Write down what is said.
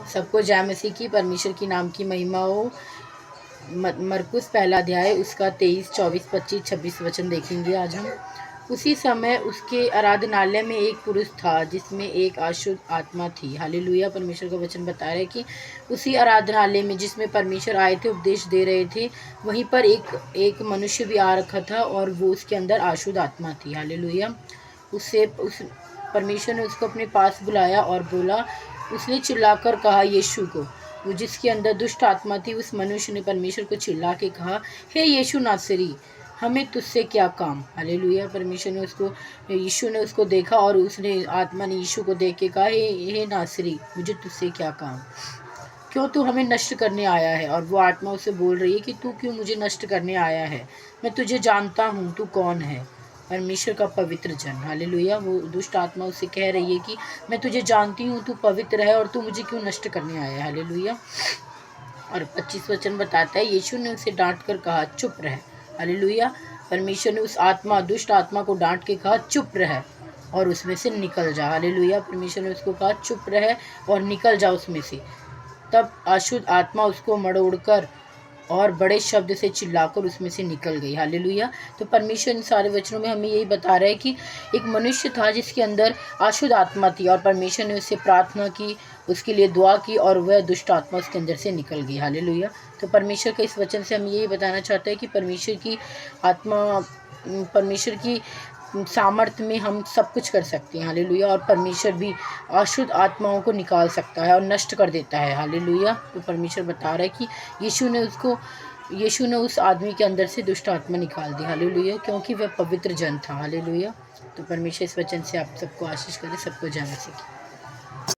सबको जय मसीह की, परमेश्वर की नाम की महिमा हो। मरकुस पहला अध्याय उसका 23, 24, 25, 26 वचन देखेंगे आज हम। उसी समय उसके आराधनालय में एक पुरुष था जिसमें एक अशुद्ध आत्मा थी। हालेलुया। परमेश्वर का वचन बता रहा है कि उसी आराधनालय में जिसमें परमेश्वर आए थे, उपदेश दे रहे थे, वहीं पर एक मनुष्य भी आ रखा था और वो उसके अंदर अशुद्ध आत्मा थी। हालेलुया। उस परमेश्वर ने उसको अपने पास बुलाया और बोला, उसने चिल्लाकर कहा यीशु को, वो जिसके अंदर दुष्ट आत्मा थी, उस मनुष्य ने परमेश्वर को चिल्ला के कहा, हे यीशु नासरी, हमें तुझसे क्या काम। हालेलुया। परमेश्वर ने यीशु ने उसको देखा और उसने आत्मा ने यीशु को देख के कहा, हे नासरी, मुझे तुझसे क्या काम, क्यों तू हमें नष्ट करने आया है। और वो आत्मा उसे बोल रही है कि तू क्यों मुझे नष्ट करने आया है, मैं तुझे जानता हूँ, तू कौन है, परमेश्वर का पवित्र जन। हालेलुया। वो दुष्ट आत्मा उससे कह रही है कि मैं तुझे जानती हूँ, तू पवित्र है और तू मुझे क्यों नष्ट करने आया है। हालेलुया। और 25 वचन बताता है, यीशु ने उसे डांट कर कहा, चुप रह। हालेलुया। परमेश्वर ने उस दुष्ट आत्मा को डांट के कहा, चुप रह और उसमें से निकल जा। हालेलुया। परमेश्वर ने उसको कहा, चुप रह और निकल जा उसमें से। तब अशुद्ध आत्मा उसको मरोड़कर और बड़े शब्द से चिल्लाकर उसमें से निकल गई। हालेलुया। तो परमेश्वर इन सारे वचनों में हमें यही बता रहा है कि एक मनुष्य था जिसके अंदर अशुद्ध आत्मा थी और परमेश्वर ने उससे प्रार्थना की, उसके लिए दुआ की और वह दुष्ट आत्मा उसके अंदर से निकल गई। हालेलुया। तो परमेश्वर का इस वचन से हम यही बताना चाहते हैं कि परमेश्वर की आत्मा, परमेश्वर की सामर्थ्य में हम सब कुछ कर सकते हैं। हालेलुया। और परमेश्वर भी अशुद्ध आत्माओं को निकाल सकता है और नष्ट कर देता है। हालेलुया। तो परमेश्वर बता रहा है कि यीशु ने उस आदमी के अंदर से दुष्ट आत्मा निकाल दी। हालेलुया। क्योंकि वह पवित्र जन था। हालेलुया। तो परमेश्वर इस वचन से आप सबको आशीष करे। सबको जय मसीह की।